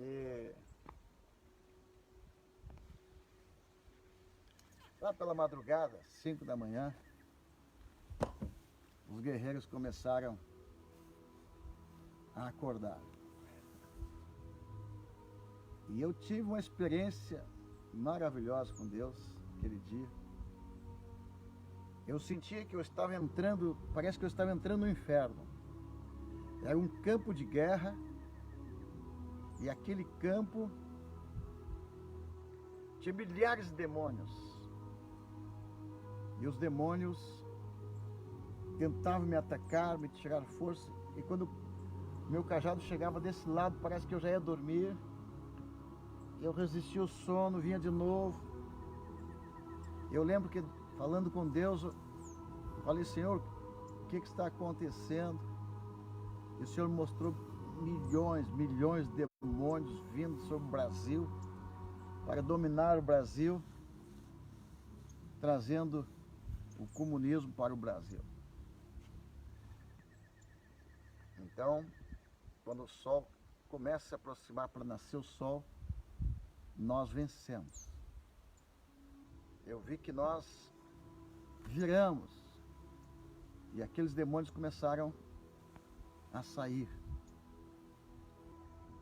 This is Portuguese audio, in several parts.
E lá pela madrugada, 5 da manhã, os guerreiros começaram a acordar. E eu tive uma experiência maravilhosa com Deus aquele dia. Eu sentia que eu estava entrando, parece que eu estava entrando no inferno. Era um campo de guerra, e aquele campo tinha milhares de demônios. E os demônios tentavam me atacar, me tirar força. E quando meu cajado chegava desse lado, parece que eu já ia dormir. Eu resistia ao sono, vinha de novo. Eu lembro que, falando com Deus, eu falei: Senhor, o que está acontecendo? E o Senhor me mostrou milhões de demônios vindo sobre o Brasil, para dominar o Brasil, trazendo o comunismo para o Brasil. Então, quando o sol começa a se aproximar para nascer o sol, nós vencemos. Eu vi que nós viramos, e aqueles demônios começaram a sair.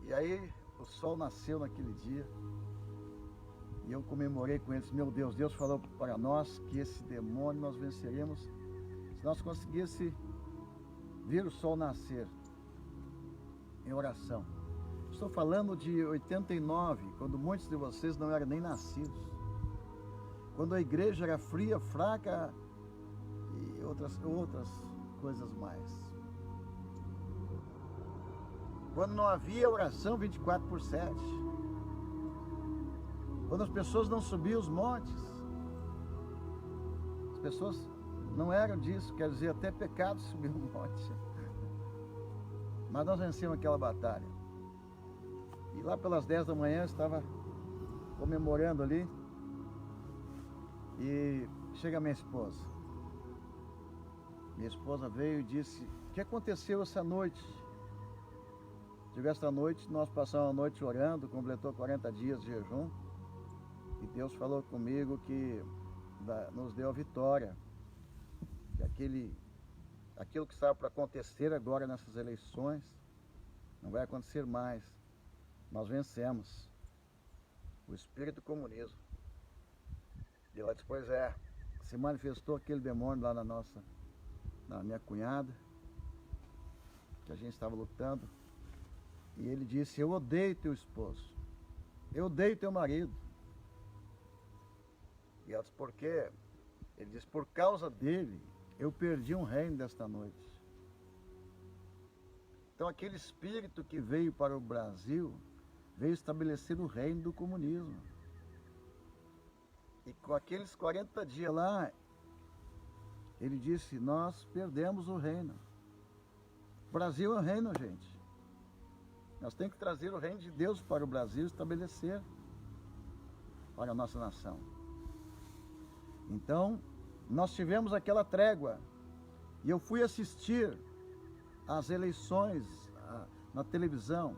E aí o sol nasceu naquele dia, e eu comemorei com eles. Meu Deus, Deus falou para nós que esse demônio nós venceremos se nós conseguíssemos ver o sol nascer em oração. Estou falando de 89, quando muitos de vocês não eram nem nascidos, quando a igreja era fria, fraca e outras coisas mais. Quando não havia oração 24/7. Quando as pessoas não subiam os montes. As pessoas não eram disso, quer dizer, até pecado subir um monte. Mas nós vencemos aquela batalha. E lá pelas 10 da manhã eu estava comemorando ali, e chega minha esposa. Minha esposa veio e disse: o que aconteceu essa noite? Digo: esta noite nós passamos a noite orando, completou 40 dias de jejum, e Deus falou comigo que nos deu a vitória, que aquilo que estava para acontecer agora nessas eleições não vai acontecer mais. Nós vencemos o espírito do comunismo. E ela depois se manifestou aquele demônio lá na minha cunhada, que a gente estava lutando, e ele disse: eu odeio teu esposo, eu odeio teu marido. E ela disse: por quê? Ele disse: por causa dele eu perdi um reino desta noite. Então aquele espírito que veio para o Brasil veio estabelecer o reino do comunismo. E com aqueles 40 dias lá, ele disse: nós perdemos o reino. O Brasil é um reino, gente. Nós temos que trazer o reino de Deus para o Brasil, estabelecer para a nossa nação. Então, nós tivemos aquela trégua, e eu fui assistir às eleições na televisão.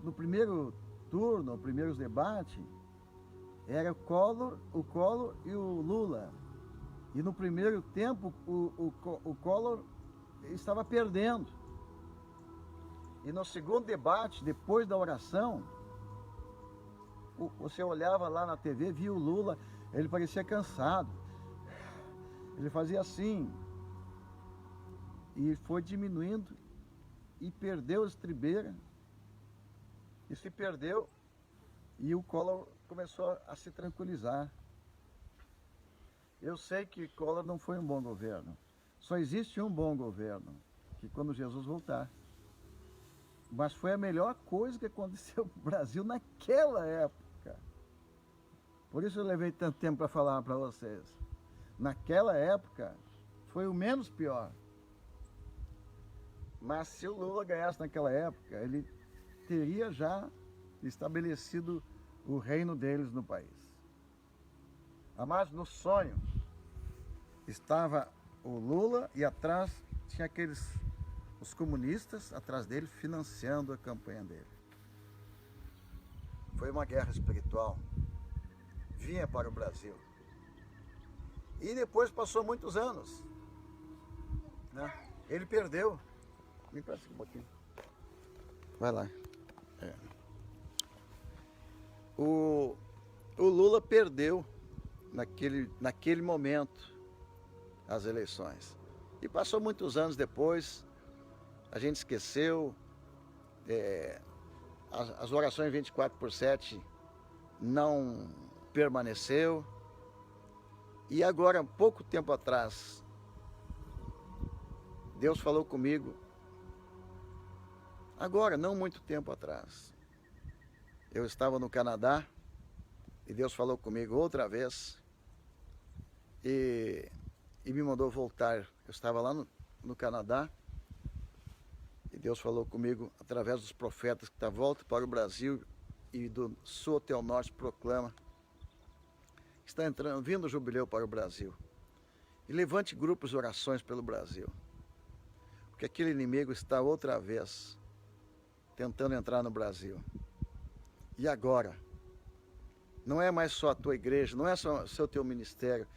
No primeiro turno, primeiros debates, era o Collor e o Lula. E no primeiro tempo, o Collor estava perdendo. E no segundo debate, depois da oração, você olhava lá na TV, via o Lula, ele parecia cansado. Ele fazia assim, e foi diminuindo, e perdeu a estribeira, e se perdeu, e o Collor começou a se tranquilizar. Eu sei que Collor não foi um bom governo. Só existe um bom governo, que quando Jesus voltar. Mas foi a melhor coisa que aconteceu no Brasil naquela época. Por isso eu levei tanto tempo para falar para vocês. Naquela época, foi o menos pior. Mas se o Lula ganhasse naquela época, ele teria já estabelecido o reino deles no país. Mas no sonho estava o Lula, e atrás tinha os comunistas atrás dele, financiando a campanha dele. foi uma guerra espiritual, vinha para o Brasil. E depois passou muitos anos, né? Ele perdeu. Me empresta aqui um pouquinho. Vai lá. É. O Lula perdeu naquele momento as eleições. E passou muitos anos depois, a gente esqueceu, as orações 24/7 não permaneceu. E agora, pouco tempo atrás, Deus falou comigo, agora, não muito tempo atrás. Eu estava no Canadá e Deus falou comigo outra vez e me mandou voltar. Eu estava lá no Canadá e Deus falou comigo através dos profetas que volta para o Brasil e do sul até o norte proclama: está vindo o jubileu para o Brasil. E levante grupos de orações pelo Brasil. Porque aquele inimigo está outra vez tentando entrar no Brasil. E agora? Não é mais só a tua igreja, não é só o teu ministério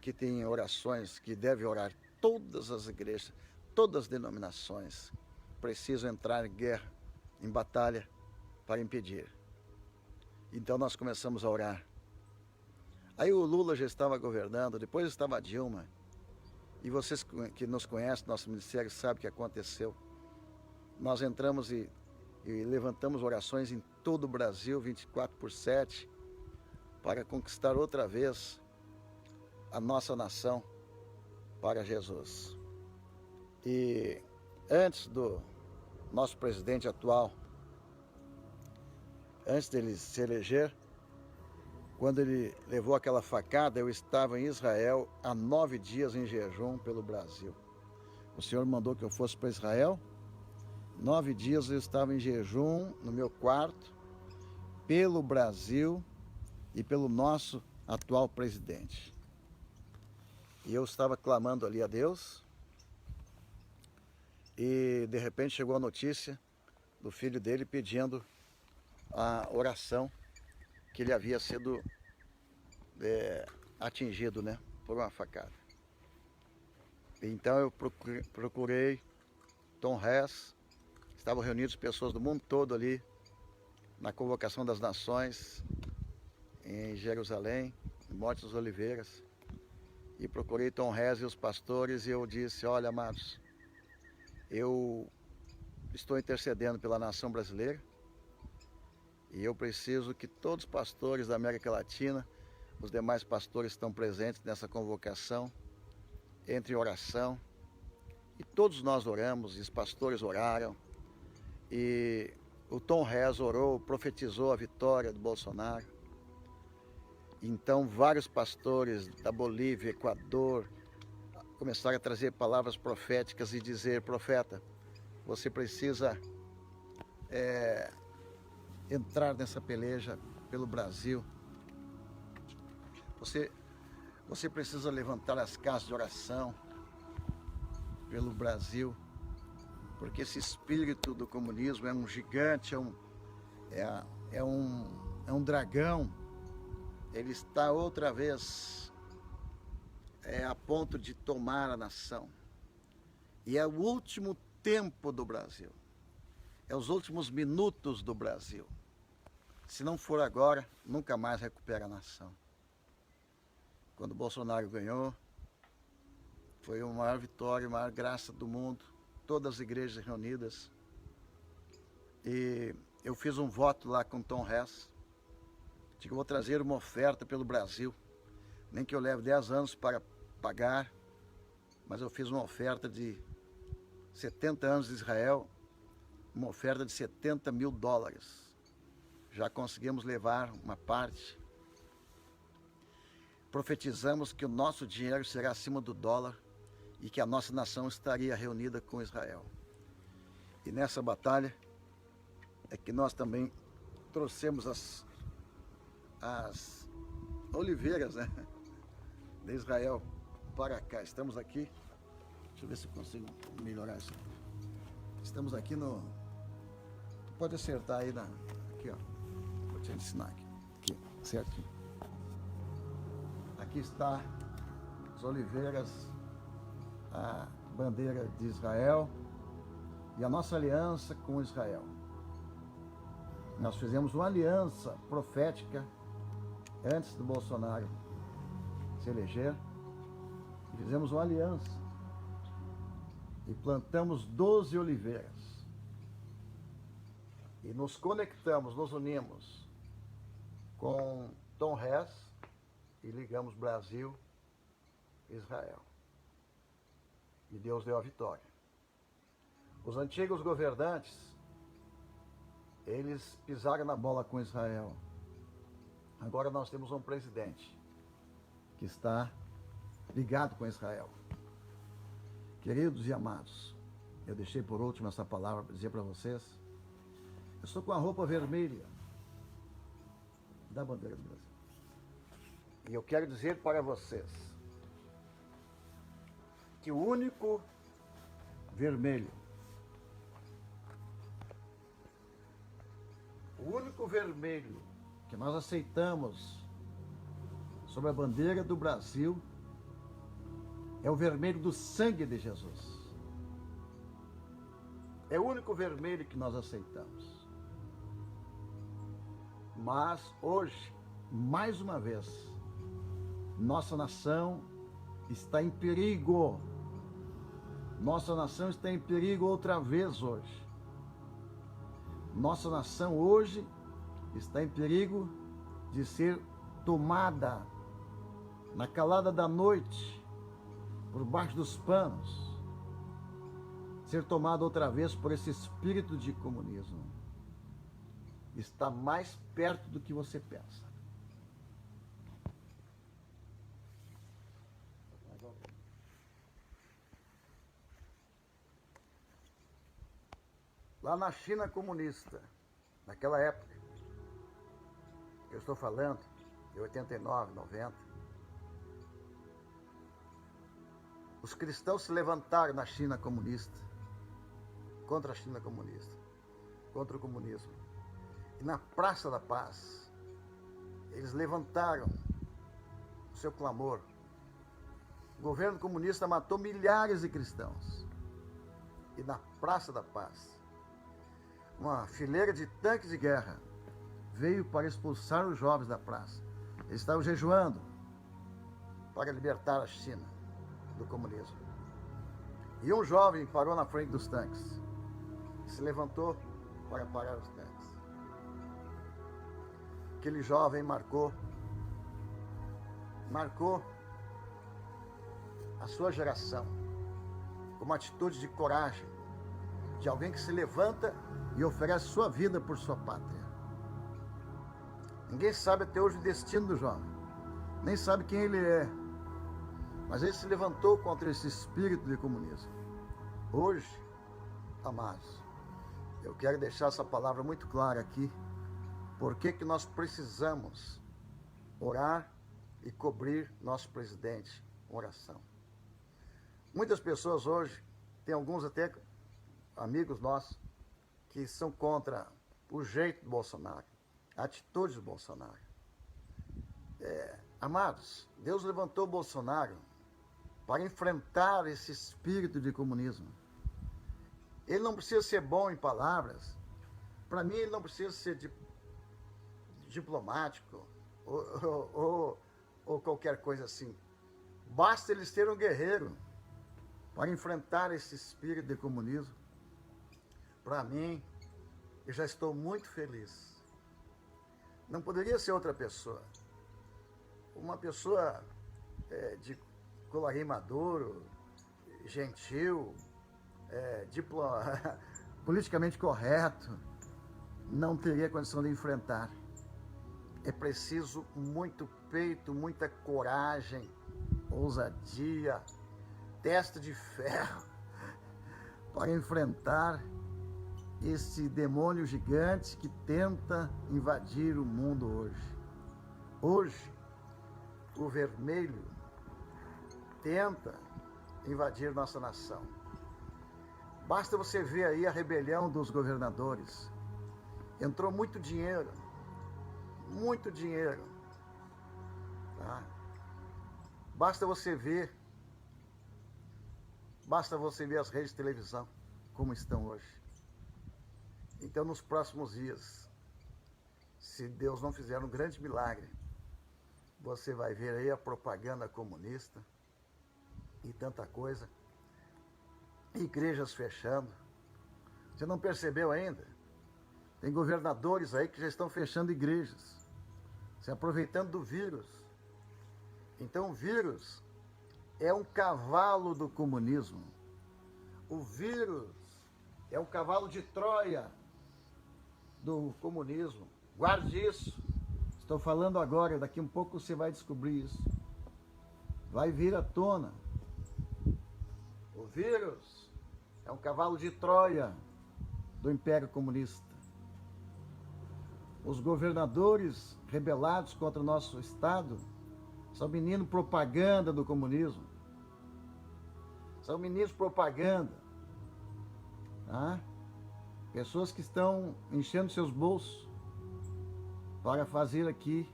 que tem orações, que deve orar. Todas as igrejas, todas as denominações precisam entrar em guerra, em batalha, para impedir. Então nós começamos a orar. Aí o Lula já estava governando, depois estava a Dilma. E vocês que nos conhecem, nosso ministério, sabem o que aconteceu. Nós entramos e levantamos orações em todo o Brasil, 24/7, para conquistar outra vez a nossa nação para Jesus. E antes do nosso presidente atual, antes dele se eleger, quando ele levou aquela facada, eu estava em Israel há 9 dias em jejum pelo Brasil. O Senhor mandou que eu fosse para Israel. 9 dias eu estava em jejum no meu quarto, pelo Brasil e pelo nosso atual presidente. E eu estava clamando ali a Deus. E de repente chegou a notícia do filho dele pedindo a oração, que ele havia sido atingido, né, por uma facada. Então eu procurei Tom Hess, estavam reunidos pessoas do mundo todo ali, na convocação das nações, em Jerusalém, em Monte das Oliveiras, e procurei Tom Hess e os pastores, e eu disse: olha, amados, eu estou intercedendo pela nação brasileira, e eu preciso que todos os pastores da América Latina, os demais pastores estão presentes nessa convocação, entre em oração. E todos nós oramos, e os pastores oraram. E o Tom Hess orou, profetizou a vitória do Bolsonaro. Então vários pastores da Bolívia, Equador, começaram a trazer palavras proféticas e dizer: profeta, você precisa entrar nessa peleja pelo Brasil. Você precisa levantar as casas de oração pelo Brasil, porque esse espírito do comunismo é um gigante, é um dragão. Ele está outra vez a ponto de tomar a nação. E é o último tempo do Brasil, é os últimos minutos do Brasil. Se não for agora, nunca mais recupera a nação. Quando o Bolsonaro ganhou, foi a maior vitória, a maior graça do mundo, todas as igrejas reunidas. E eu fiz um voto lá com Tom Hess, de que eu vou trazer uma oferta pelo Brasil, nem que eu leve 10 anos para pagar, mas eu fiz uma oferta de 70 anos de Israel, uma oferta de $70 mil. Já conseguimos levar uma parte. Profetizamos que o nosso dinheiro será acima do dólar e que a nossa nação estaria reunida com Israel. E nessa batalha é que nós também trouxemos as oliveiras, né, de Israel para cá. Estamos aqui, deixa eu ver se eu consigo melhorar isso. Estamos aqui no... Tu pode acertar aí aqui, ó. Vou Deixa eu ensinar aqui, certinho. Aqui está as oliveiras, a bandeira de Israel e a nossa aliança com Israel. Nós fizemos uma aliança profética antes do Bolsonaro se eleger. Fizemos uma aliança e plantamos 12 oliveiras. E nos conectamos, nos unimos com Tom Hess e ligamos Brasil e Israel. E Deus deu a vitória. Os antigos governantes, eles pisaram na bola com Israel. Agora nós temos um presidente que está ligado com Israel. Queridos e amados, eu deixei por último essa palavra para dizer para vocês. Eu estou com a roupa vermelha da bandeira do Brasil. E eu quero dizer para vocês que o único vermelho que nós aceitamos sobre a bandeira do Brasil é o vermelho do sangue de Jesus. É o único vermelho que nós aceitamos. Mas hoje, mais uma vez, nossa nação está em perigo. Nossa nação está em perigo outra vez hoje. Nossa nação hoje está em perigo de ser tomada na calada da noite, por baixo dos panos, ser tomada outra vez por esse espírito de comunismo. Está mais perto do que você pensa. Lá na China comunista, naquela época, eu estou falando de 89, 90, os cristãos se levantaram na China comunista, contra a China comunista, contra o comunismo. E na Praça da Paz, eles levantaram o seu clamor. O governo comunista matou milhares de cristãos. E na Praça da Paz, uma fileira de tanques de guerra veio para expulsar os jovens da praça. Eles estavam jejuando para libertar a China do comunismo. E um jovem parou na frente dos tanques, se levantou para parar os tanques. Aquele jovem marcou a sua geração com uma atitude de coragem, de alguém que se levanta e oferece sua vida por sua pátria. Ninguém sabe até hoje o destino do jovem, nem sabe quem ele é, mas ele se levantou contra esse espírito de comunismo. Hoje, amados, eu quero deixar essa palavra muito clara aqui. Por que nós precisamos orar e cobrir nosso presidente com oração? Muitas pessoas hoje, tem alguns até amigos nossos, que são contra o jeito do Bolsonaro, a atitude do Bolsonaro. Amados, Deus levantou o Bolsonaro para enfrentar esse espírito de comunismo. Ele não precisa ser bom em palavras. Para mim, ele não precisa ser diplomático ou qualquer coisa assim. Basta ele ser um guerreiro para enfrentar esse espírito de comunismo. Para mim, eu já estou muito feliz. Não poderia ser outra pessoa. Uma pessoa de colarinho maduro, gentil, politicamente correto, não teria condição de enfrentar. É preciso muito peito, muita coragem, ousadia, testa de ferro para enfrentar esse demônio gigante que tenta invadir o mundo hoje. Hoje, o vermelho tenta invadir nossa nação. Basta você ver aí a rebelião dos governadores. Entrou muito dinheiro muito dinheiro. Tá? Basta você ver as redes de televisão como estão hoje. Então, nos próximos dias, se Deus não fizer um grande milagre, você vai ver aí a propaganda comunista e tanta coisa, igrejas fechando. Você não percebeu ainda? Tem governadores aí que já estão fechando igrejas, se aproveitando do vírus. Então o vírus é um cavalo do comunismo. O vírus é um cavalo de Troia do comunismo. Guarde isso. Estou falando agora, daqui um pouco você vai descobrir isso. Vai vir à tona. O vírus é um cavalo de Troia do Império Comunista. Os governadores rebelados contra o nosso Estado são meninos propaganda do comunismo. São meninos propaganda. Tá? Pessoas que estão enchendo seus bolsos para fazer aqui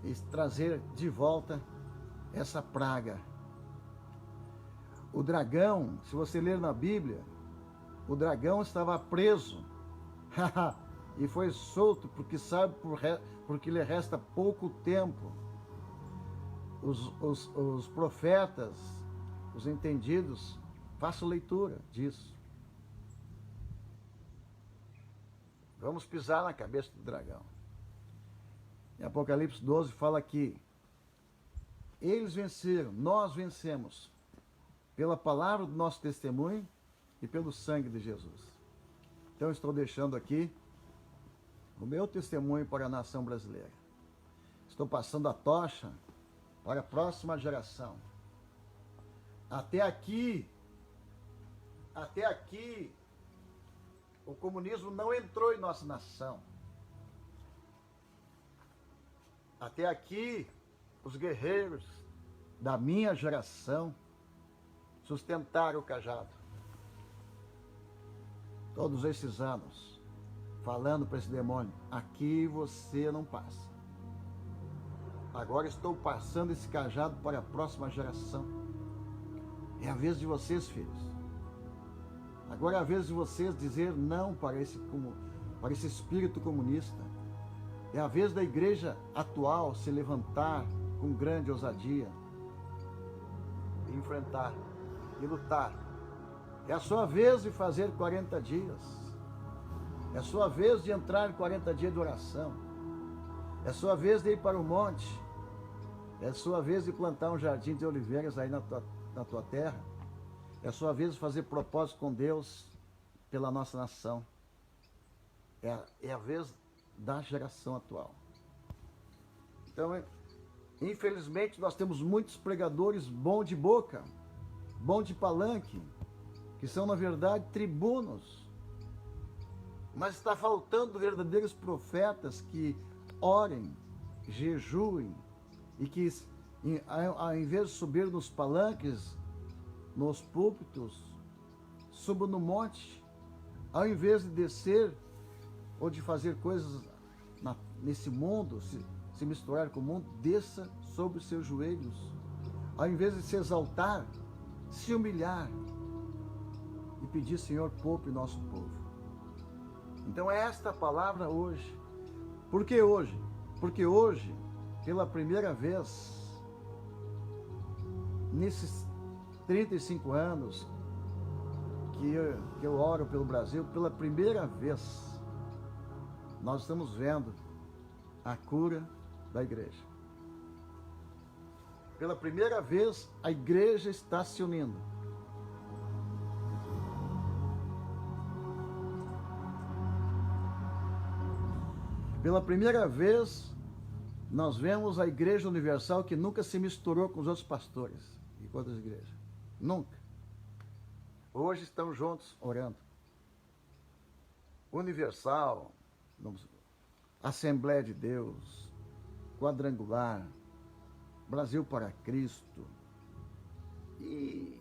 e trazer de volta essa praga. O dragão, se você ler na Bíblia, o dragão estava preso e foi solto porque sabe porque lhe resta pouco tempo. Os profetas, os entendidos, façam leitura disso. Vamos pisar na cabeça do dragão. Em Apocalipse 12 fala que eles venceram, nós vencemos, pela palavra do nosso testemunho e pelo sangue de Jesus. Então estou deixando aqui o meu testemunho para a nação brasileira. Estou passando a tocha para a próxima geração. Até aqui, o comunismo não entrou em nossa nação. Até aqui, os guerreiros da minha geração sustentaram o cajado. Todos esses anos, falando para esse demônio, aqui você não passa. Agora estou passando esse cajado para a próxima geração. É a vez de vocês, filhos. Agora é a vez de vocês dizer não para esse espírito comunista. É a vez da igreja atual se levantar com grande ousadia e enfrentar e lutar. É a sua vez de fazer 40 dias. É a sua vez de entrar em 40 dias de oração. É a sua vez de ir para o monte. É a sua vez de plantar um jardim de oliveiras aí na tua terra. É a sua vez de fazer propósito com Deus pela nossa nação. É a vez da geração atual. Então, infelizmente, nós temos muitos pregadores bons de boca, bons de palanque, que são, na verdade, tribunos. Mas está faltando verdadeiros profetas que orem, jejuem e que, ao invés de subir nos palanques, nos púlpitos, subam no monte, ao invés de descer ou de fazer coisas nesse mundo, se misturar com o mundo, desça sobre os seus joelhos. Ao invés de se exaltar, se humilhar e pedir, Senhor, poupe nosso povo. Então é esta palavra hoje. Por que hoje? Porque hoje, pela primeira vez, nesses 35 anos que eu oro pelo Brasil, pela primeira vez, nós estamos vendo a cura da igreja. Pela primeira vez, a igreja está se unindo. Pela primeira vez, nós vemos a Igreja Universal que nunca se misturou com os outros pastores e com outras igrejas. Nunca. Hoje estamos juntos orando. Universal, Assembleia de Deus, Quadrangular, Brasil para Cristo, e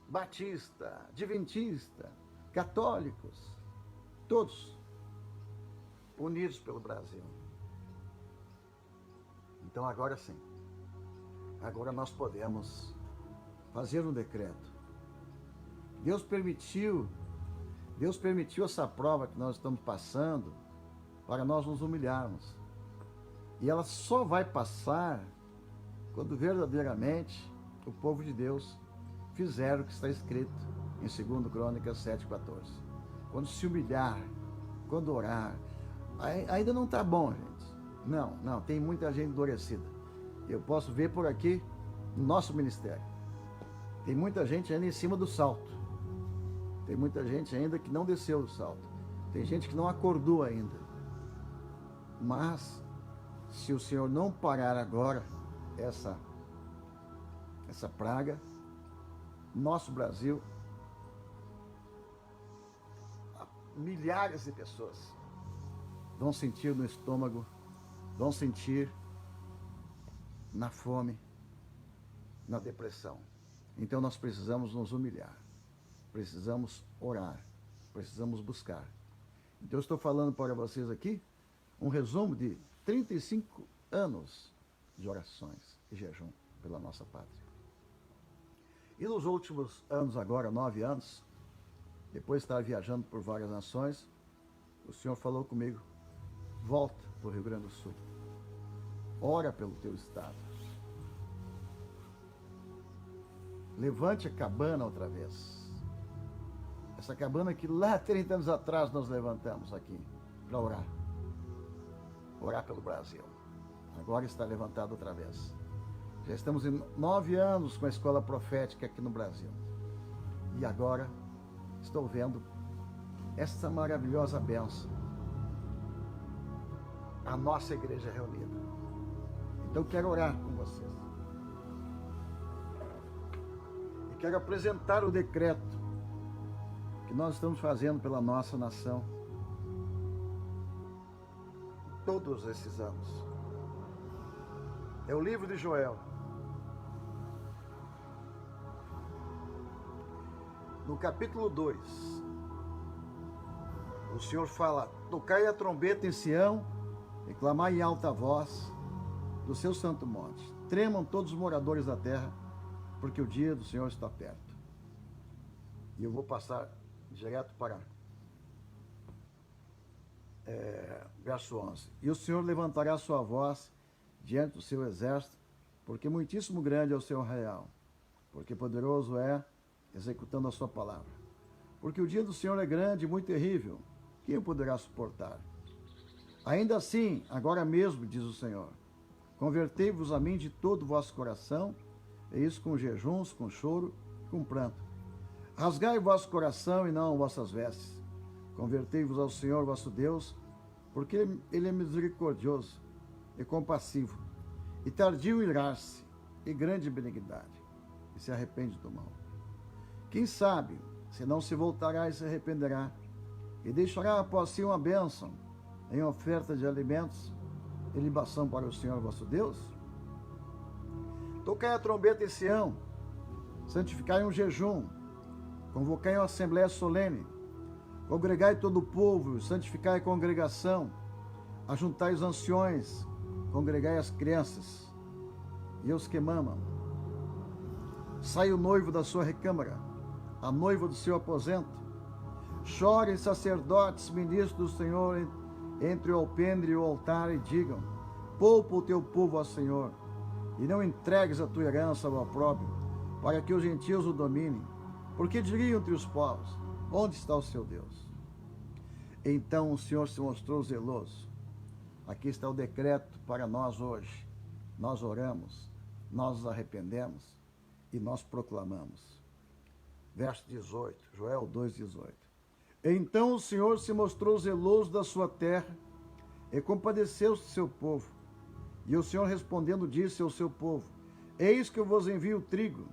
Batista, Adventista, católicos, todos unidos pelo Brasil. Então agora sim, agora nós podemos fazer um decreto. Deus permitiu essa prova que nós estamos passando para nós nos humilharmos. E ela só vai passar quando verdadeiramente o povo de Deus fizer o que está escrito em 2 Crônicas 7,14. Quando se humilhar, quando orar. Ainda não está bom, gente. Não, tem muita gente endurecida. Eu posso ver por aqui no nosso ministério. Tem muita gente ainda em cima do salto. Tem muita gente ainda que não desceu do salto. Tem gente que não acordou ainda. Mas, se o Senhor não parar agora essa praga, nosso Brasil, milhares de pessoas vão sentir no estômago, vão sentir na fome, na depressão. Então nós precisamos nos humilhar, precisamos orar, precisamos buscar. Então eu estou falando para vocês aqui um resumo de 35 anos de orações e jejum pela nossa pátria. E nos últimos anos agora, 9 anos, depois de estar viajando por várias nações, o Senhor falou comigo: volta para o Rio Grande do Sul, ora pelo teu estado, levante a cabana outra vez, essa cabana que lá 30 anos atrás nós levantamos aqui para orar pelo Brasil, agora está levantado outra vez. Já estamos em 9 anos com a escola profética aqui no Brasil, e agora estou vendo essa maravilhosa bênção, a nossa igreja reunida. Então quero orar com vocês. E quero apresentar o decreto que nós estamos fazendo pela nossa nação todos esses anos. É o livro de Joel. No capítulo 2, o Senhor fala: tocai a trombeta em Sião, e clamai em alta voz do seu santo monte. Tremam todos os moradores da terra, porque o dia do Senhor está perto. E eu vou passar direto para verso 11. E o Senhor levantará a sua voz diante do seu exército, porque muitíssimo grande é o seu arraial, porque poderoso é executando a sua palavra. Porque o dia do Senhor é grande e muito terrível, quem o poderá suportar? Ainda assim, agora mesmo, diz o Senhor, convertei-vos a mim de todo o vosso coração, e isso com jejuns, com choro, com pranto. Rasgai o vosso coração e não vossas vestes. Convertei-vos ao Senhor vosso Deus, porque Ele é misericordioso e compassivo, e tardio em irar-se, e grande benignidade, e se arrepende do mal. Quem sabe, se não se voltará e se arrependerá, e deixará após si uma bênção, em oferta de alimentos e libação para o Senhor vosso Deus? Tocai a trombeta em Sião, santificai um jejum, convocai uma assembléia solene, congregai todo o povo, santificai a congregação, ajuntai os anciões, congregai as crianças e os que mamam. Sai o noivo da sua recâmara, a noiva do seu aposento. Chorem sacerdotes, ministros do Senhor, entre o alpendre e o altar, e digam: poupa o teu povo ao Senhor, e não entregues a tua herança ao opróbrio, para que os gentios o dominem. Porque diriam entre os povos: onde está o seu Deus? Então o Senhor se mostrou zeloso. Aqui está o decreto para nós hoje. Nós oramos, nós nos arrependemos e nós proclamamos. Verso 18, Joel 2,18. Então o Senhor se mostrou zeloso da sua terra e compadeceu-se do seu povo. E o Senhor respondendo disse ao seu povo: eis que eu vos envio o trigo,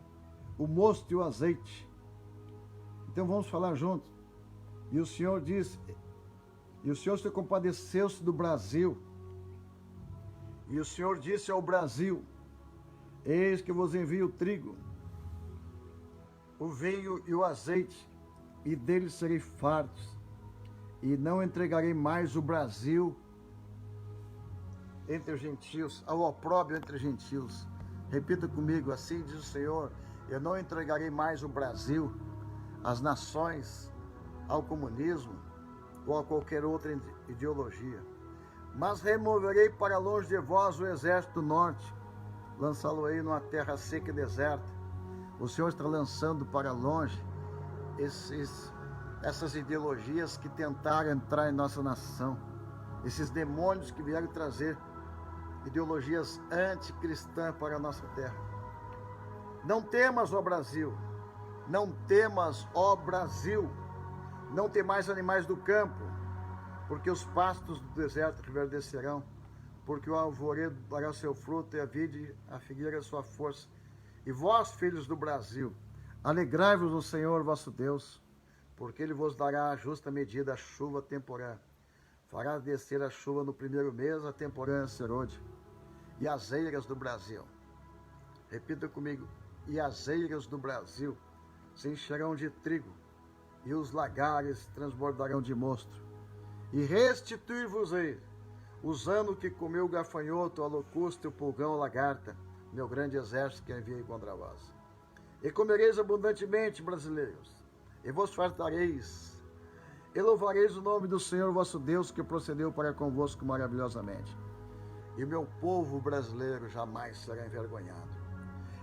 o mosto e o azeite. Então vamos falar junto. E o Senhor disse, e o Senhor se compadeceu-se do Brasil. E o Senhor disse ao Brasil: eis que eu vos envio o trigo, o vinho e o azeite, e deles serei fartos, e não entregarei mais o Brasil entre os gentios, ao opróbrio entre os gentios. Repita comigo, assim diz o Senhor, eu não entregarei mais o Brasil, as nações, ao comunismo ou a qualquer outra ideologia, mas removerei para longe de vós o exército do norte, lançá-lo-ei numa terra seca e deserta. O Senhor está lançando para longe essas ideologias que tentaram entrar em nossa nação, esses demônios que vieram trazer ideologias anticristãs para a nossa terra. Não temas, ó Brasil, não temas, ó Brasil, não temais animais do campo, porque os pastos do deserto reverdecerão, porque o alvoredo dará o seu fruto e a vide, a figueira a sua força. E vós, filhos do Brasil, alegrai-vos no Senhor vosso Deus, porque Ele vos dará a justa medida, a chuva temporã. Fará descer a chuva no primeiro mês, a temporã serôdia. E as eiras do Brasil, repita comigo, e as eiras do Brasil se encherão de trigo, e os lagares transbordarão de mosto. E restituir-vos-ei os anos que comeu o gafanhoto, a locusta, o pulgão, a lagarta, meu grande exército que enviei contra vós. E comereis abundantemente, brasileiros, e vos fartareis, e louvareis o nome do Senhor vosso Deus, que procedeu para convosco maravilhosamente. E o meu povo brasileiro jamais será envergonhado.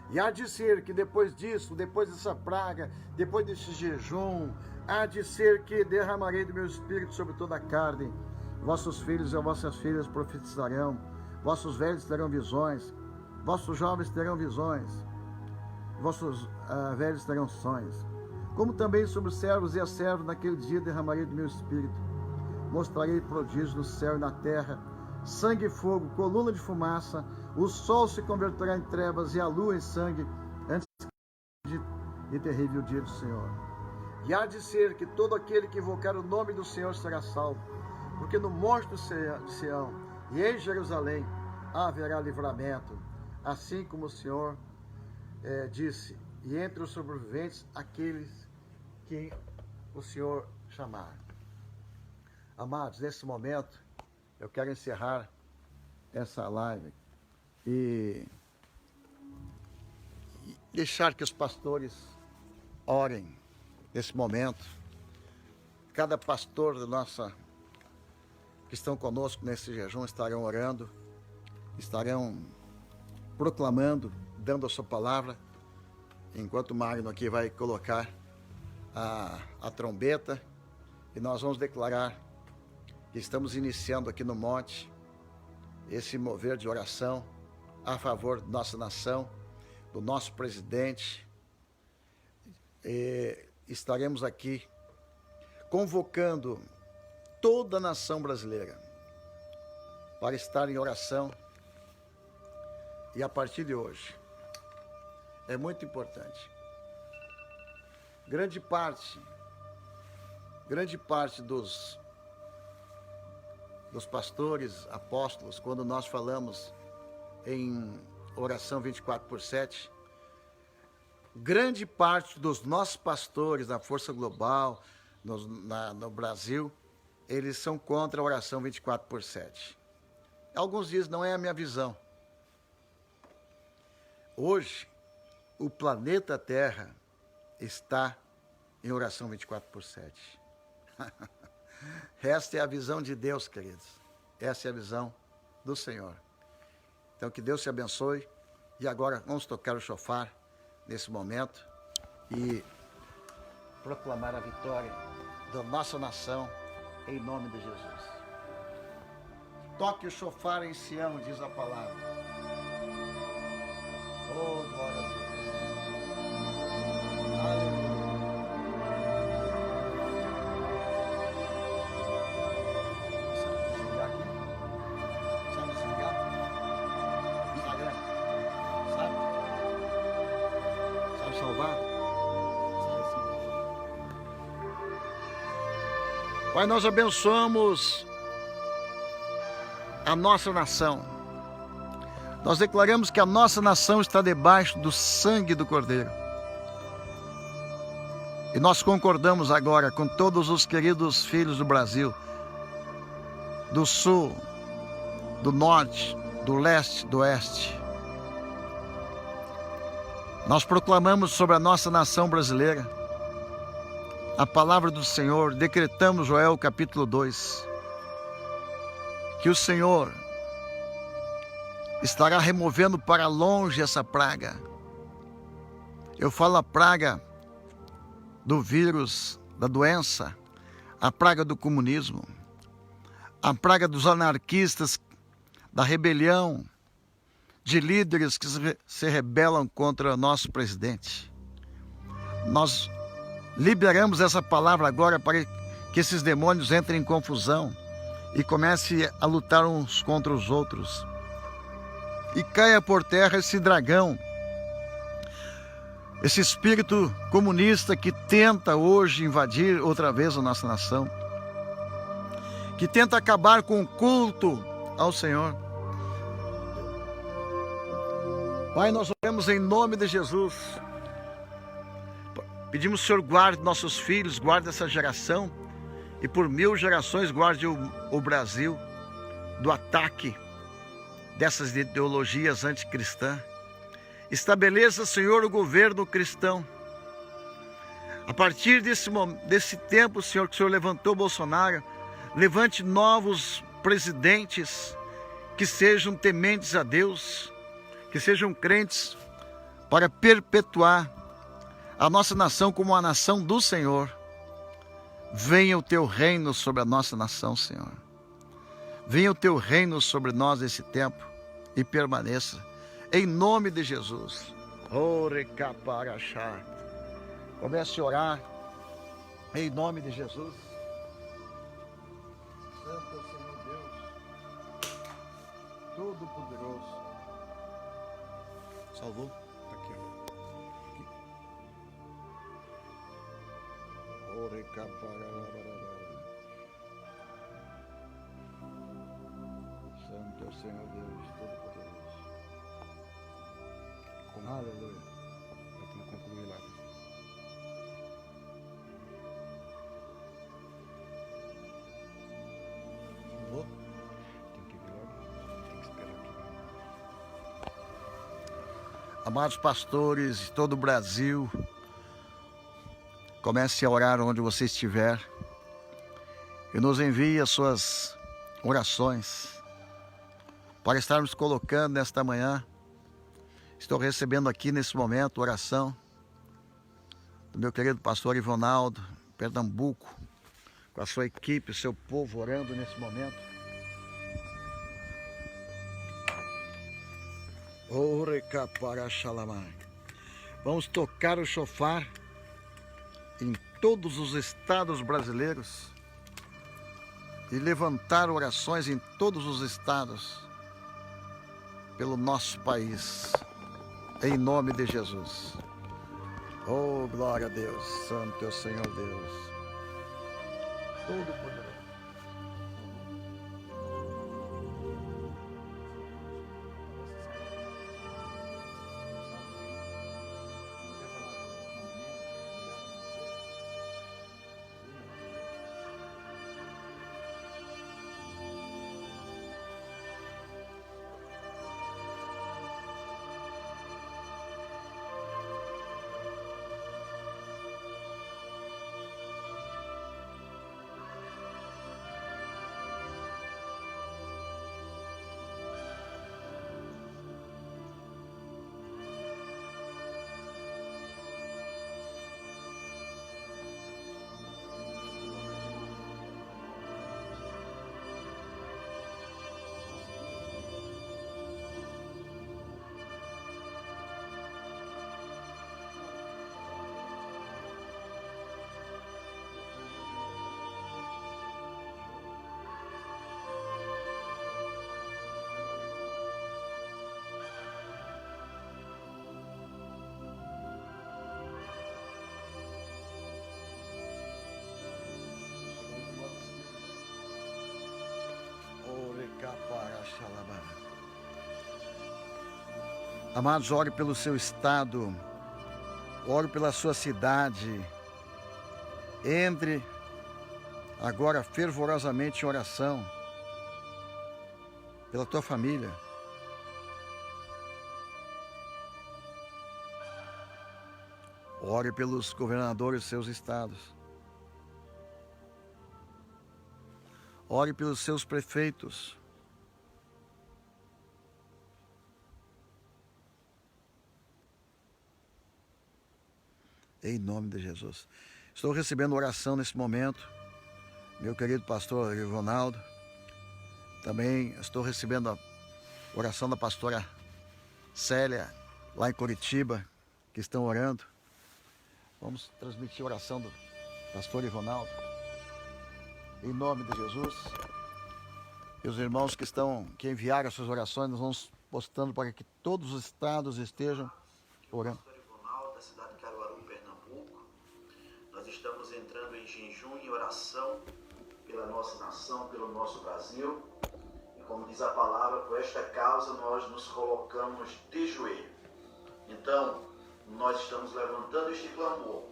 E há de ser que depois disso, depois dessa praga, depois desse jejum, há de ser que derramarei do meu espírito sobre toda a carne. Vossos filhos e vossas filhas profetizarão, vossos velhos terão visões, vossos jovens terão visões, vossos velhos terão sonhos. Como também sobre os servos e as servas, naquele dia derramarei do meu espírito. Mostrarei prodígios no céu e na terra, sangue e fogo, coluna de fumaça, o sol se converterá em trevas e a lua em sangue, antes de terrível dia do Senhor. E há de ser que todo aquele que invocar o nome do Senhor será salvo, porque no monte de Sião e em Jerusalém haverá livramento, assim como o Senhor disse, e entre os sobreviventes aqueles que o Senhor chamar. Amados, nesse momento eu quero encerrar essa live e deixar que os pastores orem nesse momento. Cada pastor da nossa que estão conosco nesse jejum estarão orando, estarão proclamando, dando a sua palavra, enquanto o Magno aqui vai colocar a trombeta e nós vamos declarar que estamos iniciando aqui no monte esse mover de oração a favor da nossa nação, do nosso presidente. E estaremos aqui convocando toda a nação brasileira para estar em oração. E a partir de hoje é muito importante. Grande parte dos pastores, apóstolos, quando nós falamos em oração 24/7, grande parte dos nossos pastores na Força Global, no Brasil, eles são contra a oração 24/7. Alguns dizem, não é a minha visão. Hoje, o planeta Terra está em oração 24/7. Esta é a visão de Deus, queridos. Essa é a visão do Senhor. Então, que Deus te abençoe. E agora vamos tocar o chofar nesse momento e proclamar a vitória da nossa nação em nome de Jesus. Toque o chofar em Sião, diz a palavra. Oh, glória a Deus. Aleluia. Pai, nós abençoamos a nossa nação. Nós declaramos que a nossa nação está debaixo do sangue do Cordeiro. E nós concordamos agora com todos os queridos filhos do Brasil, do Sul, do norte, do leste, do oeste. Nós proclamamos sobre a nossa nação brasileira a palavra do Senhor, decretamos, Joel capítulo 2, que o Senhor estará removendo para longe essa praga. Eu falo a praga do vírus, da doença, a praga do comunismo, a praga dos anarquistas, da rebelião, de líderes que se rebelam contra o nosso presidente. Nós liberamos essa palavra agora para que esses demônios entrem em confusão e comecem a lutar uns contra os outros. E caia por terra esse dragão, esse espírito comunista que tenta hoje invadir outra vez a nossa nação, que tenta acabar com o culto ao Senhor. Pai, nós oramos em nome de Jesus. Pedimos, Senhor, guarde nossos filhos, guarde essa geração e por 1000 gerações guarde o Brasil do ataque dessas ideologias anticristãs. Estabeleça, Senhor, o governo cristão. A partir desse tempo, Senhor, que o Senhor levantou Bolsonaro, levante novos presidentes que sejam tementes a Deus, que sejam crentes, para perpetuar a nossa nação como a nação do Senhor. Venha o teu reino sobre a nossa nação, Senhor. Venha o teu reino sobre nós nesse tempo e permaneça. Em nome de Jesus. Comece a orar. Em nome de Jesus. Santo é o Senhor Deus, Todo-Poderoso. Salvou? Tá aqui, Santo é o Senhor Deus, Todo-Poderoso. Aleluia. Eu tenho que concluir lá. Salvou? Tem que vir logo. Tem que esperar aqui. Amados pastores de todo o Brasil, comece a orar onde você estiver e nos envie as suas orações para estarmos colocando nesta manhã. Estou recebendo aqui nesse momento oração do meu querido pastor Ivonaldo, Pernambuco, com a sua equipe, o seu povo orando nesse momento. Vamos tocar o chofar em todos os estados brasileiros e levantar orações em todos os estados pelo nosso país, em nome de Jesus. Oh, glória a Deus, Santo é o Senhor Deus, Todo-Poderoso. Amados, ore pelo seu estado, ore pela sua cidade. Entre agora fervorosamente em oração. pela tua família. Ore pelos governadores dos seus estados. Ore pelos seus prefeitos. Em nome de Jesus. Estou recebendo oração nesse momento. Meu querido pastor Ronaldo. Também estou recebendo a oração da pastora Célia, lá em Curitiba, que estão orando. Vamos transmitir a oração do pastor Ronaldo. Em nome de Jesus. E os irmãos que enviaram as suas orações, nós vamos postando para que todos os estados estejam orando. Da cidade de Caruaru, Pernambuco. Nós estamos entrando em jejum e oração pela nossa nação, pelo nosso Brasil. E como diz a palavra, por esta causa nós nos colocamos de joelho. Então, nós estamos levantando este clamor.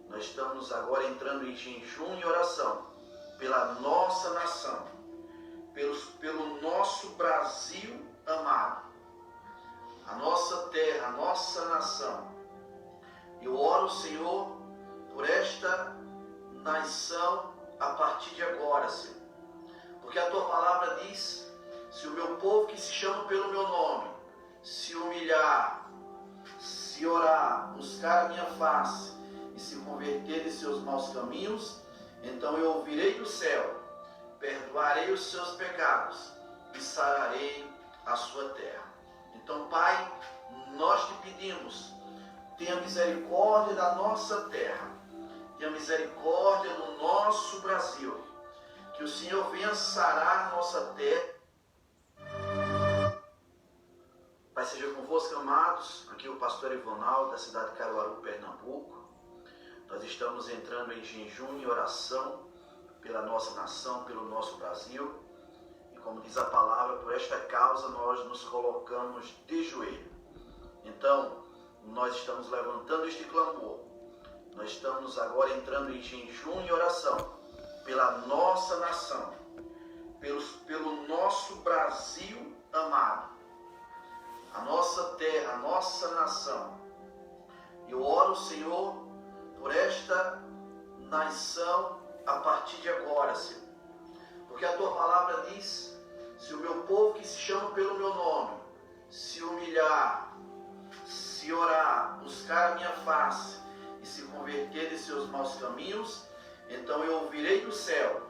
Nós estamos agora entrando em jejum e oração pela nossa nação, pelo nosso Brasil amado, a nossa terra, a nossa nação. Eu oro, Senhor, por esta nação a partir de agora, Senhor. Porque a Tua palavra diz, se o meu povo que se chama pelo meu nome, se humilhar, se orar, buscar a minha face e se converter de seus maus caminhos, então eu ouvirei do céu, perdoarei os seus pecados e sararei a sua terra. Então, Pai, nós te pedimos, tenha misericórdia da nossa terra, tenha misericórdia do nosso Brasil, que o Senhor venha sarar a nossa terra. Pai, seja convosco, amados, aqui o pastor Ronaldo, da cidade de Caruaru, Pernambuco. Nós estamos entrando em jejum e oração pela nossa nação, pelo nosso Brasil. E como diz a palavra, por esta causa nós nos colocamos de joelho. Então, nós estamos levantando este clamor. Nós estamos agora entrando em jejum e oração pela nossa nação, pelo nosso Brasil amado, a nossa terra, a nossa nação. Eu oro, Senhor, por esta nação a partir de agora, Senhor. Porque a Tua palavra diz, se o meu povo que se chama pelo meu nome, se humilhar, se orar, buscar a minha face e se converter de seus maus caminhos, então eu ouvirei do céu,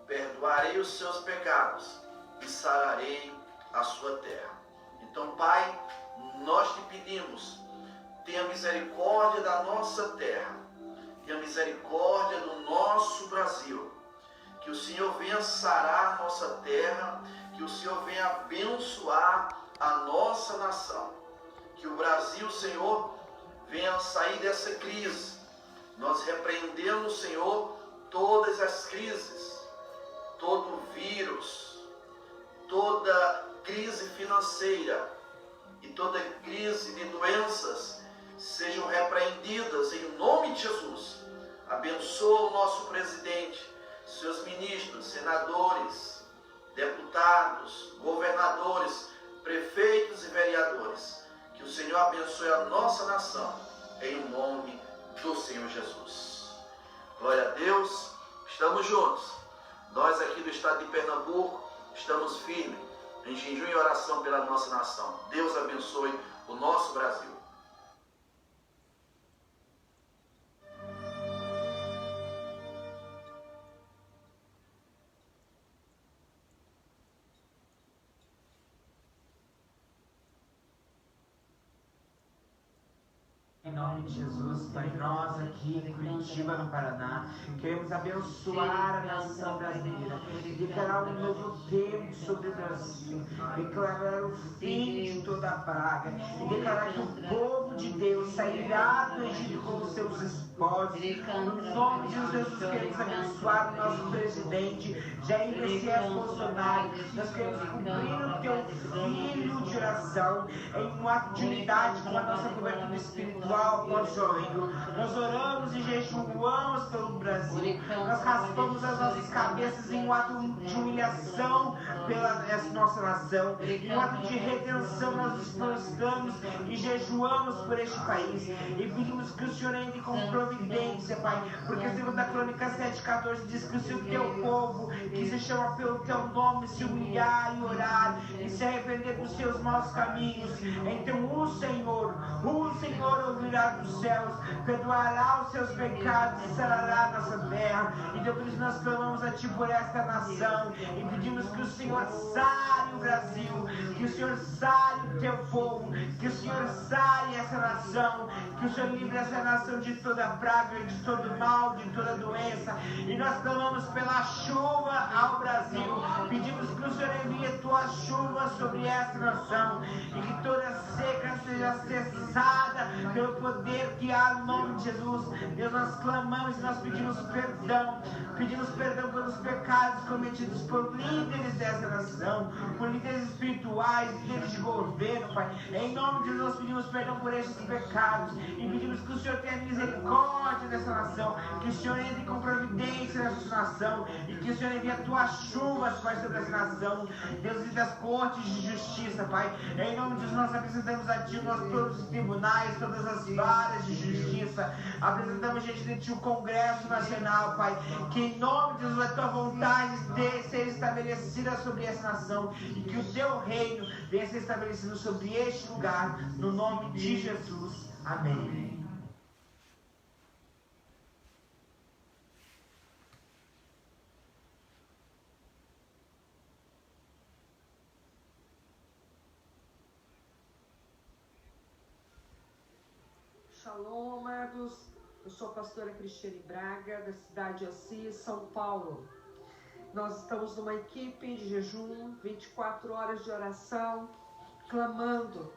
perdoarei os seus pecados e sararei a sua terra. Então, Pai, nós te pedimos, tenha misericórdia da nossa terra, tenha misericórdia do nosso Brasil, que o Senhor venha sarar a nossa terra, que o Senhor venha abençoar a nossa nação, que o Brasil, Senhor, venha sair dessa crise. Nós repreendemos, Senhor, todas as crises, todo vírus, toda crise financeira e toda crise de doenças sejam repreendidas em nome de Jesus. Abençoa o nosso presidente, seus ministros, senadores, deputados, governadores, prefeitos e vereadores. Que o Senhor abençoe a nossa nação, em nome do Senhor Jesus. Glória a Deus, estamos juntos. Nós aqui do estado de Pernambuco estamos firmes em jejum e oração pela nossa nação. Deus abençoe o nosso Brasil. Em nome de Jesus, Pai, nós aqui em Curitiba, no Paraná, queremos abençoar a nação brasileira, declarar um novo tempo sobre o Brasil, declarar o fim de toda a praga, e declarar que o povo de Deus sairá do Egito com os seus propósitos. No nome de Jesus, queremos abençoar o nosso presidente, Jair Messias Bolsonaro. Nós queremos cumprir o teu filho de oração em um ato de unidade com a nossa cobertura espiritual após o reino. Nós oramos e jejuamos pelo Brasil. Nós raspamos as nossas cabeças em um ato de humilhação pela nossa nação. Em um ato de redenção, nós nos prostramos e jejuamos por este país. E pedimos que o Senhor entre com providência, Pai. Porque segundo a Crônica 7,14 diz que se o teu povo, que se chama pelo teu nome, se humilhar e orar e se arrepender dos seus maus caminhos, então o Senhor ouvirá dos céus, perdoará os seus pecados e sarará a nossa terra. Então por isso nós clamamos a Ti por esta nação e pedimos que o Senhor sare o Brasil, que o Senhor sare o teu povo, que o Senhor sare essa nação, que o Senhor livre essa nação de toda praga, de todo mal, de toda doença. E nós clamamos pela chuva ao Brasil, pedimos que o Senhor envie a tua chuva sobre essa nação e que toda seca seja cessada pelo poder que há no nome de Jesus. Deus, nós clamamos e nós pedimos perdão pelos pecados cometidos por líderes dessa nação, por líderes espirituais, líderes de governo, Pai. Em nome de Jesus nós pedimos perdão por esses pecados e pedimos que o Senhor tenha misericórdia dessa nação, que o Senhor entre com providência nessa nação e que o Senhor envie a tua chuva, Pai, sobre essa nação. Deus, e das cortes de justiça, Pai. Em nome de Jesus nós apresentamos a Ti todos os tribunais, todas as varas de justiça. Apresentamos diante de Ti o Congresso Nacional, Pai. Que em nome de Jesus a Tua vontade seja estabelecida sobre essa nação e que o Teu reino venha ser estabelecido sobre este lugar, no nome de Jesus. Amém. Shalom, amados. Eu sou a pastora Cristiane Braga, da cidade de Assis, São Paulo. Nós estamos numa equipe de jejum, 24 horas de oração, clamando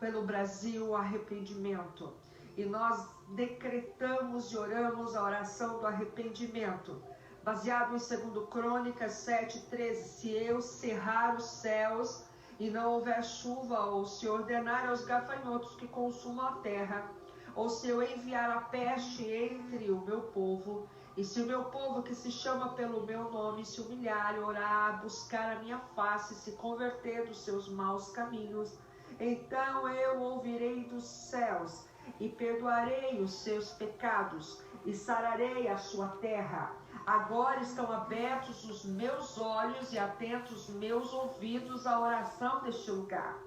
pelo Brasil arrependimento. E nós decretamos e oramos a oração do arrependimento, baseado em 2 Crônicas 7,13. Se eu cerrar os céus e não houver chuva, ou se ordenar aos gafanhotos que consumam a terra, ou se eu enviar a peste entre o meu povo, e se o meu povo que se chama pelo meu nome se humilhar, orar, buscar a minha face, se converter dos seus maus caminhos, então eu ouvirei dos céus e perdoarei os seus pecados e sararei a sua terra. Agora estão abertos os meus olhos e atentos meus ouvidos à oração deste lugar.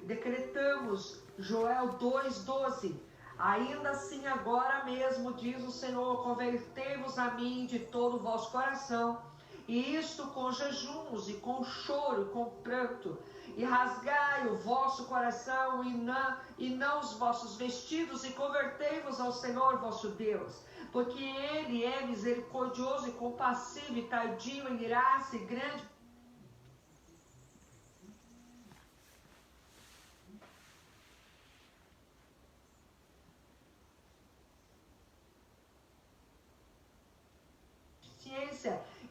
Decretamos Joel 2,12. Ainda assim agora mesmo, diz o Senhor, convertei-vos a mim de todo o vosso coração, e isto com jejuns e com choro e com pranto, e rasgai o vosso coração e não os vossos vestidos, e convertei-vos ao Senhor vosso Deus, porque Ele é misericordioso e compassivo e tardio em irar-se, grande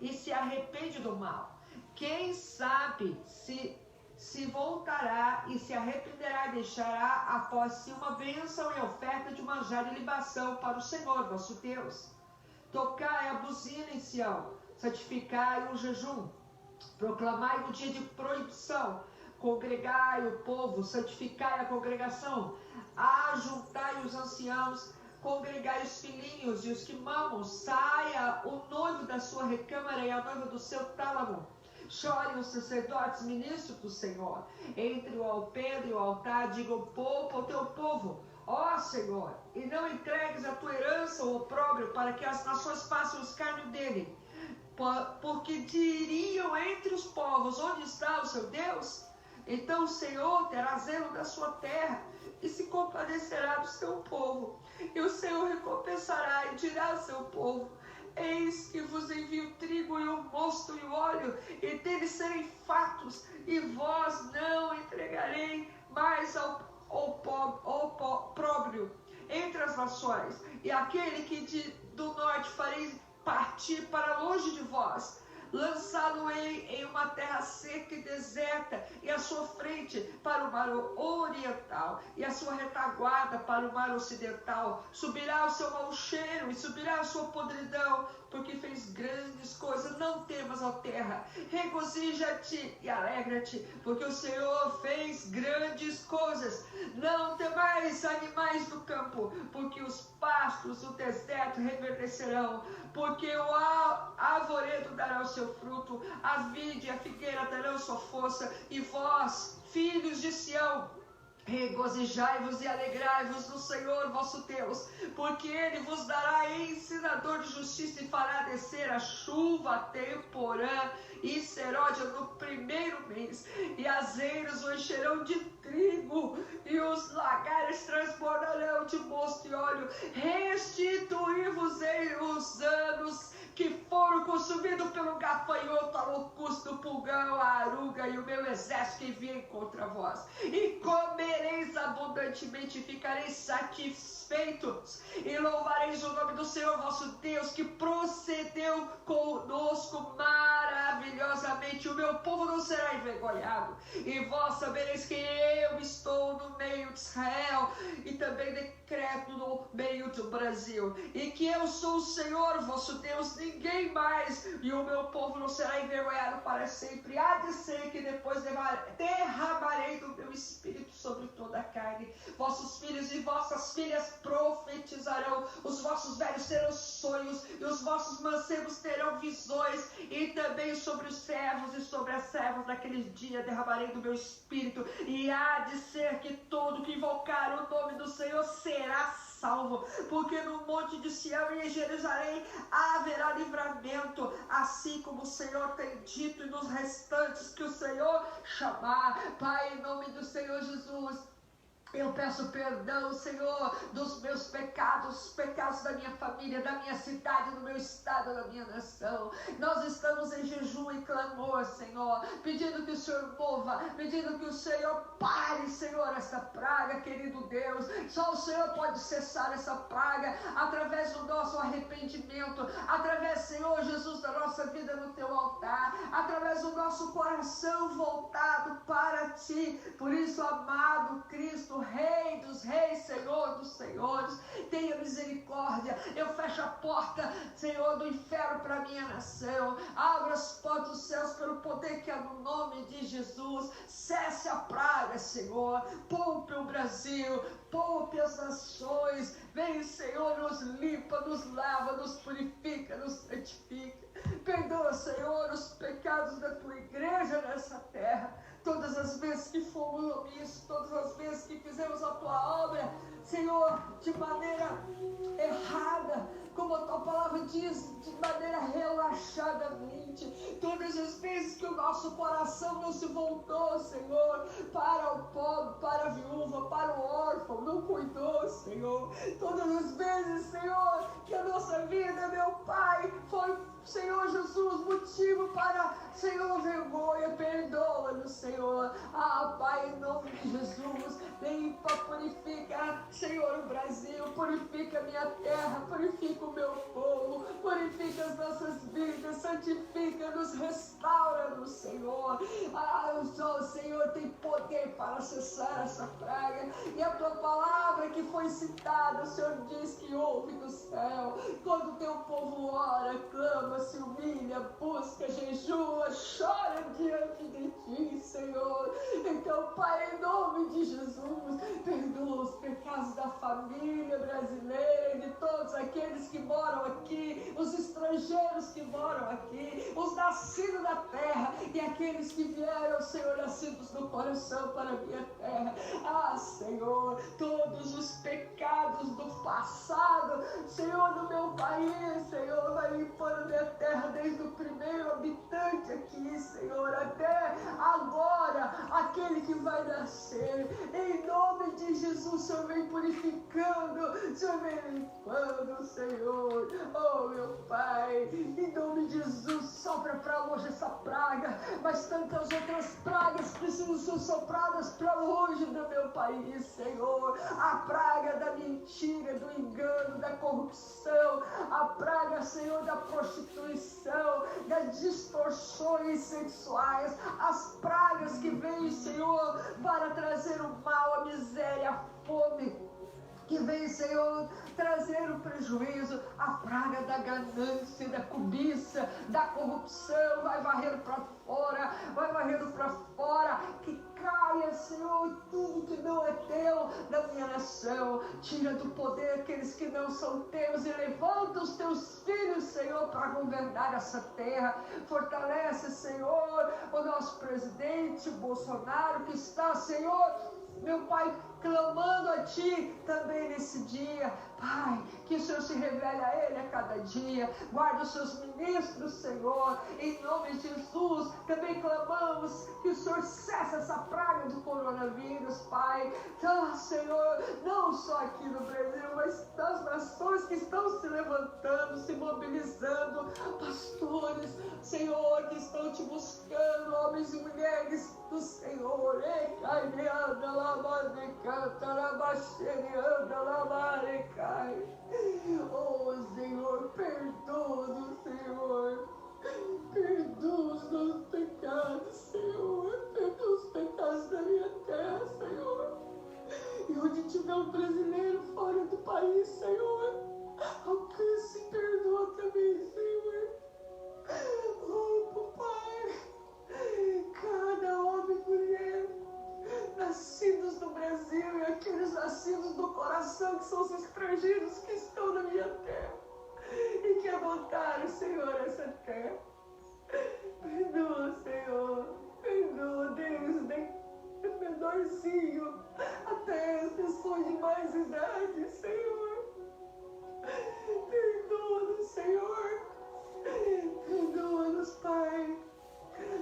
e se arrepende do mal. Quem sabe se voltará e se arrependerá e deixará após si uma bênção e oferta de manjar e libação para o Senhor vosso Deus. Tocai a buzina em Sião, santificai o jejum, proclamai o dia de proibição, congregai o povo, santificai a congregação, ajuntai os anciãos, congregai os filhinhos e os que mamam, saia o noivo da sua recâmara e a noiva do seu tálamo. Chorem os sacerdotes, ministros do Senhor. Entre o alpendre e o altar, digam: poupa o teu povo, ó Senhor, e não entregues a tua herança ao opróbrio, para que as nações façam escárnio dele. Porque diriam entre os povos: onde está o seu Deus? Então o Senhor terá zelo da sua terra e se compadecerá do seu povo. E o Senhor recompensará e dirá ao seu povo: eis que vos envio trigo e o mosto e o óleo, e deles serem fartos, e vós não entregarei mais ao opróbrio entre as nações, e aquele que do norte farei partir para longe de vós. Lançá-lo-ei em uma terra seca e deserta, e a sua frente para o mar oriental, e a sua retaguarda para o mar ocidental. Subirá o seu mau cheiro, e subirá a sua podridão, porque fez grandes coisas. Não temas, ó terra, regozija-te e alegra-te, porque o Senhor fez grandes coisas. Não temais, animais do campo, porque os pastos do deserto reverdecerão, porque o arvoredo dará o seu fruto, a vide e a figueira darão sua força, e vós, filhos de Sião, regozijai-vos e alegrai-vos no Senhor vosso Deus, porque Ele vos dará ensinador de justiça e fará descer a chuva temporã e serôdia no primeiro mês, e as eiras o encherão de trigo, e os lagares transbordarão de mosto e óleo. Restituí-vos-ei os anos que foram consumidos pelo gafanhoto, a locusta, o pulgão, a aruga e o meu exército que enviei contra vós. E comereis abundantemente e ficareis satisfeitos, e louvareis o nome do Senhor vosso Deus, que procedeu conosco maravilhosamente. O meu povo não será envergonhado, e vós sabereis que eu estou no meio de Israel, e também decreto no meio do Brasil, e que eu sou o Senhor vosso Deus, ninguém mais, e o meu povo não será envergonhado para sempre. Há de ser que depois derramarei do meu espírito sobre toda a carne. Vossos filhos e vossas filhas profetizarão, os vossos velhos terão sonhos, e os vossos mancebos terão visões, e também sobre os servos e sobre as servas naquele dia derramarei do meu espírito, e há de ser que todo que invocar o nome do Senhor será salvo, porque no monte de Sião e em Jerusalém haverá livramento, assim como o Senhor tem dito, e nos restantes que o Senhor chamar. Pai, em nome do Senhor Jesus, eu peço perdão, Senhor, dos meus pecados, os pecados da minha família, da minha cidade, do meu estado, da minha nação. Nós estamos em jejum e clamor, Senhor, pedindo que o Senhor mova, pedindo que o Senhor pare, Senhor, essa praga, querido Deus. Só o Senhor pode cessar essa praga através do nosso arrependimento, através, Senhor Jesus, da nossa vida no teu altar, através do nosso coração voltado para ti. Por isso, amado Cristo, Rei dos reis, Senhor dos senhores, tenha misericórdia. Eu fecho a porta, Senhor, do inferno para a minha nação. Abra as portas dos céus pelo poder que há no nome de Jesus. Cesse a praga, Senhor. Poupe o Brasil, poupe as nações. Vem, Senhor, nos limpa, nos lava, nos purifica, nos santifica. Perdoa, Senhor, os pecados da tua igreja nessa terra. Todas as vezes que fomos omissos, todas as vezes que fizemos a tua obra, Senhor, de maneira errada, como a tua palavra diz, de maneira relaxadamente, todas as vezes que o nosso coração não se voltou, Senhor, para o pobre, para a viúva, para o órfão, não cuidou, Senhor, todas as vezes, Senhor, que a nossa vida, meu Pai, foi, Senhor Jesus, motivo para, Senhor, vergonha, perdoa-nos, Senhor. Ah, Pai, em nome de Jesus, limpa, purifica, Senhor, o Brasil, purifica a minha terra, purifica o meu povo, purifica as nossas vidas, santifica-nos, restaura-nos, Senhor. Ah, o Senhor tem poder para cessar essa praga, e a tua palavra que foi citada, o Senhor diz que ouve do céu, quando o teu povo ora, clama, se humilha, busca, jejua, chora diante de ti, Senhor. Então, Pai, em nome de Jesus, perdoa os pecados da família brasileira e de todos aqueles que moram aqui, os estrangeiros que moram aqui, os nascidos da terra e aqueles que vieram, Senhor, nascidos no coração para a minha terra. Ah, Senhor, todos os pecados do passado, Senhor, do meu país, Senhor, vai limpando minha terra desde o primeiro habitante aqui, Senhor, até agora, aquele que vai nascer. Em nome de Jesus, Senhor, vem purificando, Senhor, vem limpando, Senhor. Oh, meu Pai, em nome de Jesus, sopra para longe essa praga, mas tantas outras pragas precisam ser sopradas para longe do meu país, Senhor. A praga da mentira, do engano, da corrupção, a praga, Senhor, da prostituição, das distorções sexuais, as pragas que vêm, Senhor, para trazer o mal, a miséria, a fome, que vem, Senhor, trazer o prejuízo, a praga da ganância, da cobiça, da corrupção, vai varrendo para fora, vai varrendo para fora, que caia, Senhor, tudo que não é teu da minha nação, tira do poder aqueles que não são teus e levanta os teus filhos, Senhor, para governar essa terra, fortalece, Senhor, o nosso presidente Bolsonaro, que está, Senhor, meu Pai, clamando a Ti também nesse dia. Pai, que o Senhor se revele a Ele a cada dia. Guarda os seus ministros, Senhor. Em nome de Jesus, também clamamos que o Senhor cesse essa praga do coronavírus, Pai. Então, Senhor, não só aqui no Brasil, mas nas nações que estão se levantando, se mobilizando. Pastores, Senhor, que estão Te buscando, homens e mulheres do Senhor. Oh, Senhor, perdoa, Senhor. Perdoa os nossos pecados, Senhor. Perdoa os pecados da minha terra, Senhor. E onde tiver um brasileiro fora do país, Senhor, alcance e perdoa também, Senhor. Oh, Pai, cada homem e mulher nascidos no Brasil e aqueles nascidos no coração, que são os estrangeiros que estão na minha terra e que adotaram, Senhor, essa terra. Perdoa, Senhor, perdoa, desde o menorzinho até as pessoas de mais idade, Senhor. Perdoa-nos, Senhor. Perdoa-nos, Pai.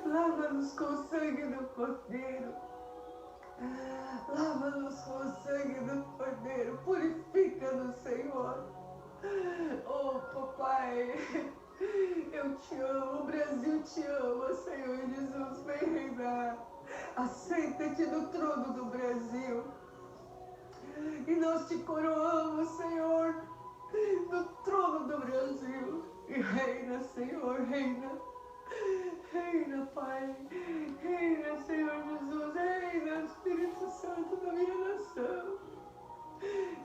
Lava-nos com o sangue do Cordeiro. Lava-nos com o sangue do Cordeiro. Purifica-nos, Senhor. Oh, papai, eu te amo. O Brasil te ama, Senhor Jesus. Vem reinar. Assenta-te no trono do Brasil. E nós te coroamos, Senhor, no trono do Brasil. E reina, Senhor, reina. Reina, Pai. Reina, Senhor Jesus. Reina, Espírito Santo da minha nação.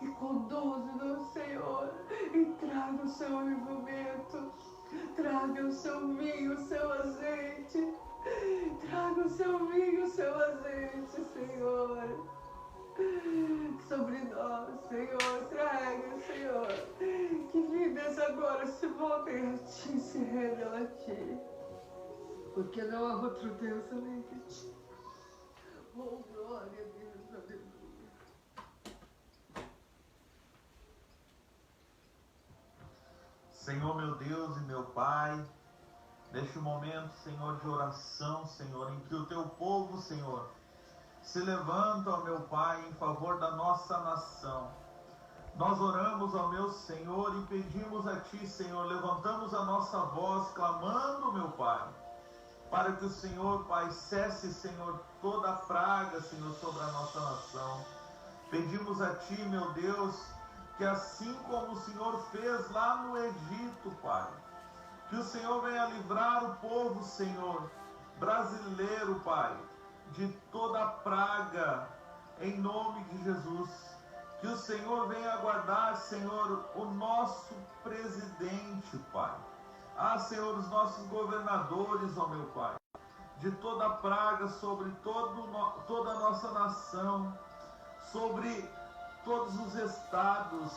E conduze-nos, Senhor. E traga o seu avivamento. Traga o seu vinho, o seu azeite. Traga o seu vinho, o seu azeite, Senhor. Sobre nós, Senhor. Traga, Senhor. Que vidas agora se voltem a Ti, se rendam a Ti. Porque não há outro Deus além de Ti. Oh, glória a Deus, aleluia. Senhor, meu Deus e meu Pai, neste momento, Senhor, de oração, Senhor, em que o Teu povo, Senhor, se levanta, ó meu Pai, em favor da nossa nação. Nós oramos, ó meu Senhor, e pedimos a Ti, Senhor, levantamos a nossa voz, clamando, meu Pai, para que o Senhor, Pai, cesse, Senhor, toda a praga, Senhor, sobre a nossa nação. Pedimos a Ti, meu Deus, que assim como o Senhor fez lá no Egito, Pai, que o Senhor venha livrar o povo, Senhor, brasileiro, Pai, de toda a praga, em nome de Jesus. Que o Senhor venha guardar, Senhor, o nosso presidente, Pai. Senhor, os nossos governadores, ó meu Pai, de toda a praga sobre toda a nossa nação, sobre todos os estados,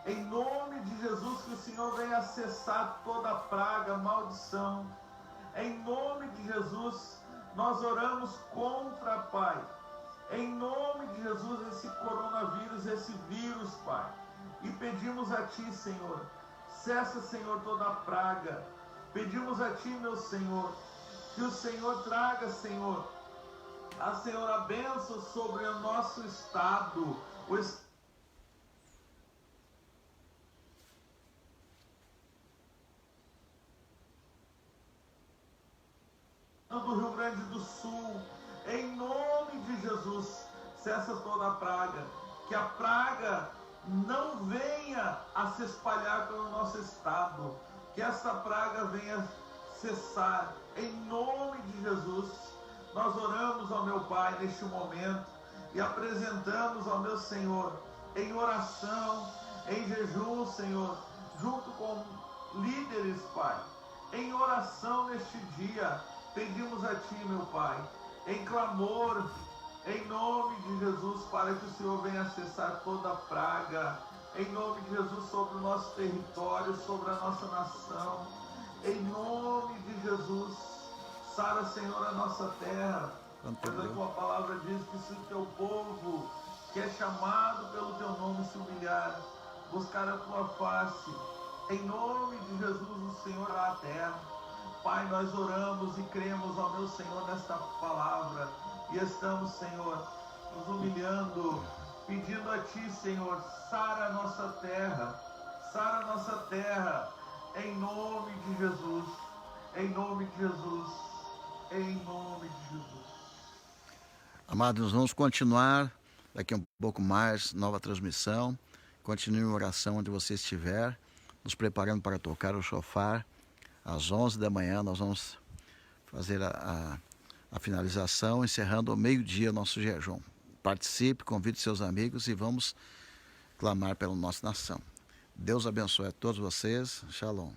em nome de Jesus, que o Senhor venha cessar toda a praga, maldição, em nome de Jesus. Nós oramos contra, Pai, em nome de Jesus, esse coronavírus, esse vírus, Pai, e pedimos a Ti, Senhor, cessa, Senhor, toda a praga. Pedimos a Ti, meu Senhor, que o Senhor traga, Senhor, a bênção sobre o nosso estado, o estado do Rio Grande do Sul, em nome cessa toda a praga, que a praga não venha a se espalhar pelo nosso estado, que essa praga venha cessar, em nome de Jesus. Nós oramos ao meu Pai neste momento e apresentamos ao meu Senhor, em oração, em jejum, Senhor, junto com líderes, Pai, em oração neste dia, pedimos a Ti, meu Pai, em clamor, em nome de Jesus, para que o Senhor venha cessar toda praga, em nome de Jesus, sobre o nosso território, sobre a nossa nação, em nome de Jesus. Sara, Senhor, a nossa terra, pois a Tua palavra diz que se o Teu povo, que é chamado pelo Teu nome, se humilhar, buscar a Tua face, em nome de Jesus, o Senhor a terra. Pai, nós oramos e cremos, ó meu Senhor, nesta palavra, e estamos, Senhor, nos humilhando, pedindo a Ti, Senhor, sara a nossa terra, em nome de Jesus, em nome de Jesus, em nome de Jesus. Amados, nós vamos continuar daqui a um pouco mais, nova transmissão. Continue em oração onde você estiver, nos preparando para tocar o shofar. Às 11 da manhã nós vamos fazer a finalização, encerrando ao meio-dia nosso jejum. Participe, convide seus amigos e vamos clamar pela nossa nação. Deus abençoe a todos vocês. Shalom.